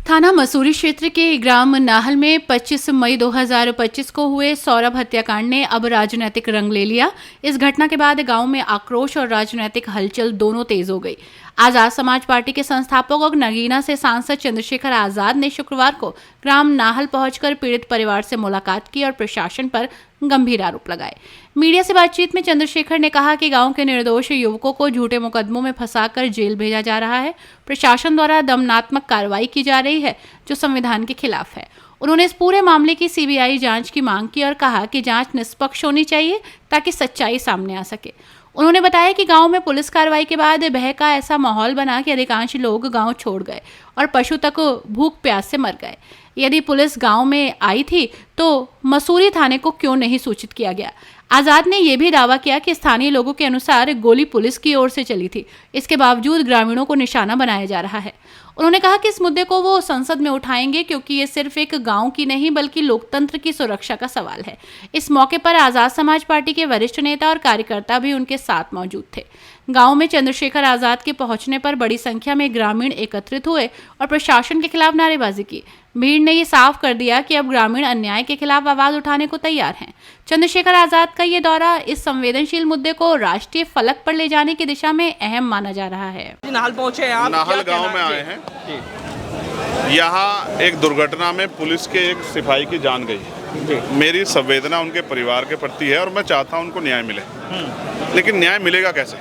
थाना मसूरी क्षेत्र के ग्राम नाहल में 25 मई 2025 को हुए सौरभ हत्याकांड ने अब राजनीतिक रंग ले लिया। इस घटना के बाद गांव में आक्रोश और राजनीतिक हलचल दोनों तेज हो गई। आजाद समाज पार्टी के संस्थापक और नगीना से सांसद चंद्रशेखर आजाद ने शुक्रवार को ग्राम नाहल पहुंचकर पीड़ित परिवार से मुलाकात की और प्रशासन पर गंभीर आरोप लगाए। मीडिया से बातचीत में चंद्रशेखर ने कहा कि गांव के निर्दोष युवकों को झूठे मुकदमों में फंसाकर जेल भेजा जा रहा है। प्रशासन द्वारा दमनात्मक कार्रवाई की जा रही है जो संविधान के खिलाफ है। उन्होंने इस पूरे मामले की सीबीआई जांच की मांग की और कहा कि जांच निष्पक्ष होनी चाहिए ताकि सच्चाई सामने आ सके। उन्होंने बताया कि गांव में पुलिस कार्रवाई के बाद भय का ऐसा माहौल बना कि अधिकांश लोग गांव छोड़ गए और पशु तक भूख प्यास से मर गए। यदि पुलिस गांव में आई थी तो मसूरी थाने को क्यों नहीं सूचित किया गया। आजाद ने यह भी दावा किया कि स्थानीय लोगों के अनुसार गोली पुलिस की ओर से चली थी। इसके बावजूद ग्रामीणों को निशाना बनाया जा रहा है। उन्होंने कहा कि इस मुद्दे को वो संसद में उठाएंगे क्योंकि ये सिर्फ एक गांव की नहीं बल्कि लोकतंत्र की सुरक्षा का सवाल है। इस मौके पर आजाद समाज पार्टी के वरिष्ठ नेता और कार्यकर्ता भी उनके साथ मौजूद थे। गांव में चंद्रशेखर आजाद के पहुंचने पर बड़ी संख्या में ग्रामीण एकत्रित हुए और प्रशासन के खिलाफ नारेबाजी की। भीड़ ने ये साफ कर दिया कि अब ग्रामीण अन्याय के खिलाफ आवाज उठाने को तैयार हैं। चंद्रशेखर आजाद का ये दौरा इस संवेदनशील मुद्दे को राष्ट्रीय फलक पर ले जाने की दिशा में अहम माना जा रहा है। नाहल पहुंचे आप, नाहल गांव में आए हैं। यहाँ एक दुर्घटना में पुलिस के एक सिपाही की जान गई। मेरी संवेदना उनके परिवार के प्रति है और मैं चाहता हूँ उनको न्याय मिले। लेकिन न्याय मिलेगा कैसे?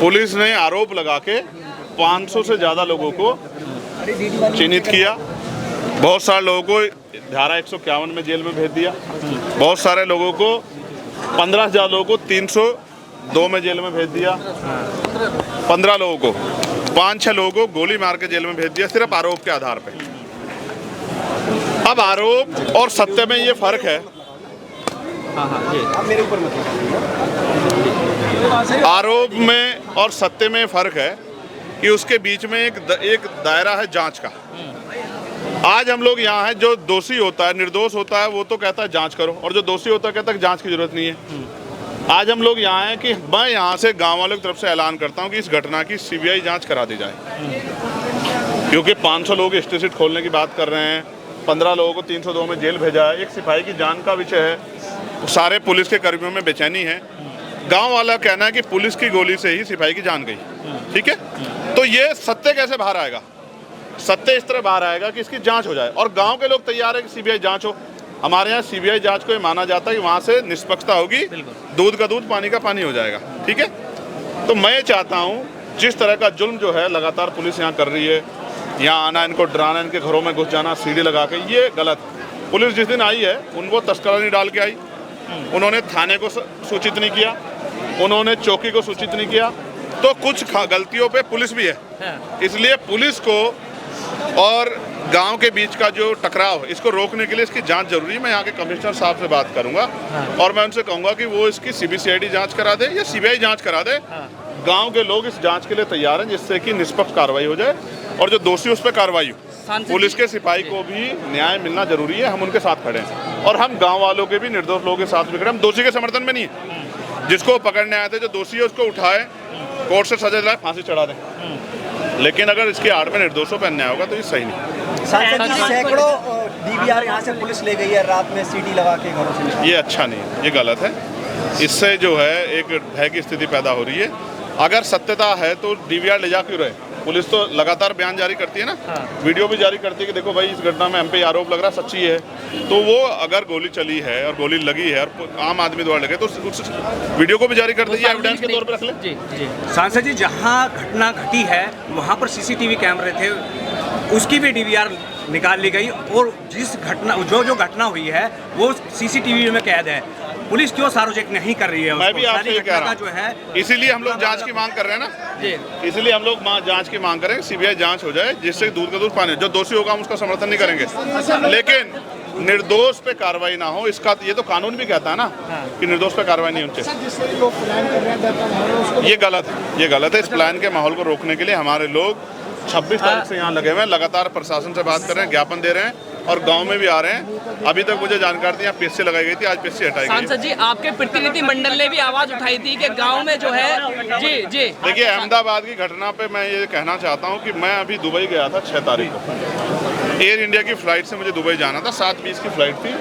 पुलिस ने आरोप लगा के 500 से ज़्यादा लोगों को चिन्हित किया। बहुत सारे लोगों को धारा 151 में जेल में भेज दिया। बहुत सारे लोगों को 15,000 लोगों को 302 में जेल में भेज दिया। 15 लोगों को 5-6 लोगों को गोली मार के जेल में भेज दिया सिर्फ आरोप के आधार पे। अब आरोप और सत्य में ये फर्क है। आरोप में और सत्य में फर्क है कि उसके बीच में एक दायरा है जांच का। आज हम लोग यहाँ हैं, जो दोषी होता है, निर्दोष होता है, वो तो कहता है जांच करो, और जो दोषी होता है कहता है कि जांच की जरूरत नहीं है। आज हम लोग यहाँ हैं कि मैं यहाँ से गांव वालों की तरफ से ऐलान करता हूँ कि इस घटना की सीबीआई जांच करा दी जाए, क्योंकि 500 लोग स्टे शीट खोलने की बात कर रहे हैं। 15 लोगों को 302 में जेल भेजा है। एक सिपाही की जान का विषय है। सारे पुलिस के कर्मियों में बेचैनी है। गाँव वाला कहना है कि पुलिस की गोली से ही सिपाही की जान गई। ठीक है, तो ये सत्य कैसे बाहर आएगा? सत्य इस तरह बाहर आएगा कि इसकी जांच हो जाए, और गांव के लोग तैयार है कि सीबीआई जांच हो। हमारे यहाँ सीबीआई जांच को ये माना जाता है कि वहाँ से निष्पक्षता होगी, दूध का दूध पानी का पानी हो जाएगा। ठीक है, तो मैं चाहता हूँ जिस तरह का जुल्म जो है लगातार पुलिस यहाँ कर रही है, यहाँ आना, इनको डराना, इनके घरों में घुस जाना सीढ़ी लगा के, ये गलत। पुलिस जिस दिन आई है उनको तस्करा नहीं डाल के आई, उन्होंने थाने को सूचित नहीं किया, उन्होंने चौकी को सूचित नहीं किया। तो कुछ गलतियों पे पुलिस भी है। इसलिए पुलिस को और गांव के बीच का जो टकराव, इसको रोकने के लिए इसकी जांच जरूरी है। मैं यहाँ के कमिश्नर साहब से बात करूंगा और मैं उनसे कहूंगा कि वो इसकी सीबीसीआईडी जांच करा दे या सीबीआई जांच करा दे। गांव के लोग इस जांच के लिए तैयार हैं, जिससे कि निष्पक्ष कार्रवाई हो जाए और जो दोषी उस पर कार्रवाई हो। पुलिस के सिपाही को भी न्याय मिलना जरूरी है। हम उनके साथ खड़े हैं और हम गाँव वालों के भी, निर्दोष लोगों के साथ भी खड़े। हम दोषी के समर्थन में नहीं है। जिसको पकड़ने आए थे, जो दोषी है उसको उठाए, कोर्ट से सजा दिलाए, फांसी चढ़ा दें। लेकिन अगर इसके आड़ में निर्दोषों पर अन्याय होगा तो ये सही नहीं। सैकड़ों डीवीआर यहाँ से पुलिस ले गई है रात में सीडी लगा के घरों से। ये अच्छा नहीं है, ये गलत है। इससे जो है एक भय की स्थिति पैदा हो रही है। अगर सत्यता है तो डीवीआर ले जा क्यों रहे? पुलिस तो लगातार बयान जारी करती है ना, वीडियो भी जारी करती है कि देखो भाई इस घटना में हम पे आरोप लग रहा सच्ची है। तो वो अगर गोली चली है और गोली लगी है और आम आदमी द्वारा लगे तो उस वीडियो को भी जारी कर दीजिए, एविडेंस के तौर पर रख ले। जी सांसद जी, जहाँ घटना घटी है वहाँ पर सीसीटीवी कैमरे थे, उसकी भी डीवीआर निकाल ली गई और जिस घटना जो घटना हुई है वो सीसीटीवी में कैद है। पुलिस क्यों सार्वजनिक नहीं कर रही है? मैं भी आपसे ये कह रहा जो है, इसीलिए हम लोग जांच की मांग कर रहे हैं ना। इसलिए हम लोग जांच की मांग करें, सीबीआई जांच हो जाए, जिससे दूध का दूध पानी। जो दोषी होगा हम उसका समर्थन नहीं करेंगे, लेकिन निर्दोष पे कार्रवाई ना हो, इसका ये तो कानून भी कहता है ना कि निर्दोष पे कार्रवाई नहीं होनी चाहिए। ये गलत है, ये गलत है। इस प्लान के माहौल को रोकने के लिए हमारे लोग 26 तारीख से यहाँ लगे हुए हैं, लगातार प्रशासन से बात कर रहे हैं, ज्ञापन दे रहे हैं। और गांव में भी आ रहे हैं। अभी तक मुझे जानकारी थी यहाँ पीएससी लगाई गई थी, आज पीएससी हटाई गई। सांसद जी, आपके प्रतिनिधि मंडल ने भी आवाज उठाई थी कि गांव में जो है जी जी देखिए, अहमदाबाद की घटना पे मैं ये कहना चाहता हूँ कि मैं अभी दुबई गया था 6 तारीख को। एयर इंडिया की फ्लाइट से मुझे दुबई जाना था, 7:20 की फ्लाइट थी।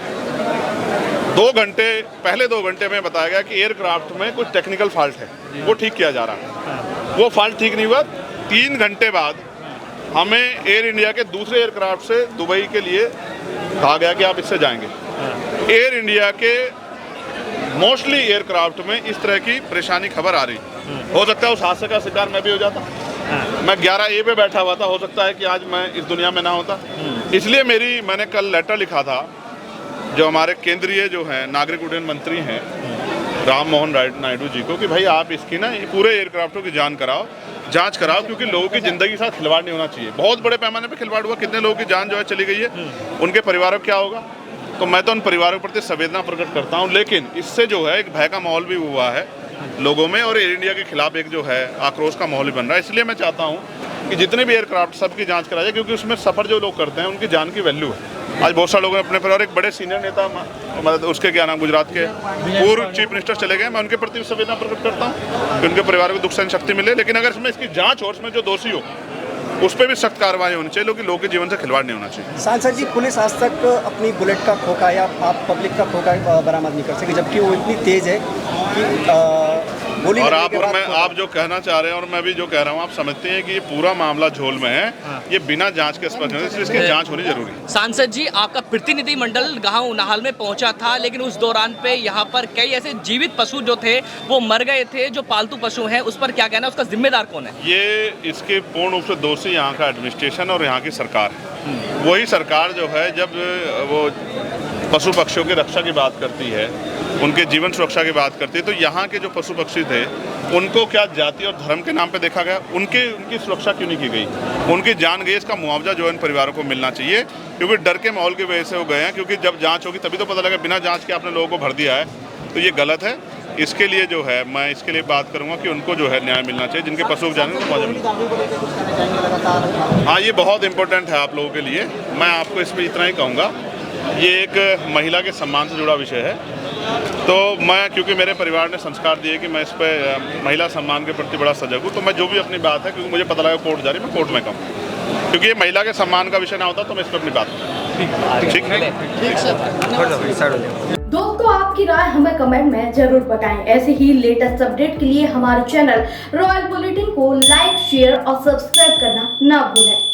2 घंटे में बताया गया कि एयरक्राफ्ट में कुछ टेक्निकल फॉल्ट है, वो ठीक किया जा रहा है। वो फॉल्ट ठीक नहीं हुआ। 3 घंटे बाद हमें एयर इंडिया के दूसरे एयरक्राफ्ट से दुबई के लिए कहा गया कि आप इससे जाएंगे। एयर इंडिया के मोस्टली एयरक्राफ्ट में इस तरह की परेशानी खबर आ रही। हो सकता है उस हादसे का शिकार मैं भी हो जाता। मैं 11A पे बैठा हुआ था, हो सकता है कि आज मैं इस दुनिया में ना होता। इसलिए मैंने कल लेटर लिखा था जो हमारे केंद्रीय जो हैं नागरिक उड्डयन मंत्री हैं राम मोहन नायडू जी को, कि भाई आप इसकी ना पूरे एयरक्राफ्टों की जांच कराओ, क्योंकि लोगों की ज़िंदगी के साथ खिलवाड़ नहीं होना चाहिए। बहुत बड़े पैमाने पे खिलवाड़ हुआ, कितने लोगों की जान जो है चली गई है, उनके परिवारों को क्या होगा। तो मैं तो उन परिवारों के प्रति संवेदना प्रकट करता हूँ, लेकिन इससे जो है एक भय का माहौल भी हुआ है लोगों में, और एयर इंडिया के खिलाफ एक जो है आक्रोश का माहौल भी बन रहा है। इसलिए मैं चाहता हूँ कि जितने भी एयरक्राफ्ट सबकी जाँच कराई जाए, क्योंकि उसमें सफ़र जो लोग करते हैं उनकी जान की वैल्यू है। आज बहुत सारे लोगों ने अपने परिवार, एक बड़े सीनियर नेता मतलब उसके क्या नाम, गुजरात के पूर्व चीफ मिनिस्टर चले गए, मैं उनके प्रति संवेदना प्रकट करता हूँ कि उनके परिवार को दुख सहन शक्ति मिले। लेकिन अगर इसमें इसकी जांच और इसमें जो दोषी हो उस पर भी सख्त कार्रवाई होनी चाहिए, लोगों के जीवन से खिलवाड़ नहीं होना चाहिए। सांसद जी, पुलिस आज तक अपनी बुलेट का खोखा या आप पब्लिक का खोखा बरामद नहीं कर सके, जबकि वो इतनी तेज है कि गोली और लगने के बाद आप जो कहना चाह रहे हैं और मैं भी जो कह रहा हूँ, आप समझते हैं कि ये पूरा मामला झोल में है। ये बिना जांच के स्पष्ट है, इसलिए इसकी जांच होनी जरूरी है। सांसद जी, आपका प्रतिनिधि मंडल गांव नाहल में पहुंचा था, लेकिन उस दौरान पे यहाँ पर कई ऐसे जीवित पशु जो थे वो मर गए थे, जो पालतू पशु हैं, उस पर क्या कहना है, उसका जिम्मेदार कौन है? ये इसके पूर्ण रूप से दोषी यहाँ का एडमिनिस्ट्रेशन और यहाँ की सरकार है। वही सरकार जो है जब वो पशु पक्षियों की रक्षा की बात करती है, उनके जीवन सुरक्षा की बात करती है, तो यहाँ के जो पशु पक्षी थे उनको क्या जाति और धर्म के नाम पे देखा गया? उनकी सुरक्षा क्यों नहीं की गई? उनकी जान गई, इसका मुआवजा जो है इन परिवारों को मिलना चाहिए, क्योंकि डर के माहौल की वजह से वो गए हैं। क्योंकि जब जांच होगी तभी तो पता लगा, बिना जांच के आपने लोगों को भर दिया है, तो ये गलत है। इसके लिए जो है मैं इसके लिए बात करूंगा कि उनको जो है न्याय मिलना चाहिए, जिनके पशु जाने को मुआवजा मिलना। हाँ, ये बहुत इंपॉर्टेंट है आप लोगों के लिए। मैं आपको इसमें इतना ही कहूँगा, ये एक महिला के सम्मान से जुड़ा विषय है। तो मैं, क्योंकि मेरे परिवार ने संस्कार दिए कि मैं इस पर महिला सम्मान के प्रति बड़ा सजग हूँ, तो मैं जो भी अपनी बात है, क्योंकि मुझे पता लगा कोर्ट जा रही, मैं कोर्ट में कहूँ, क्योंकि ये महिला के सम्मान का विषय ना होता तो मैं इस पर अपनी बात ठीक है। दोस्तों, आपकी राय हमें कमेंट में जरूर बताएं। ऐसे ही लेटेस्ट अपडेट के लिए हमारे चैनल रॉयल बुलेटिन को लाइक, शेयर और सब्सक्राइब करना ना भूलें।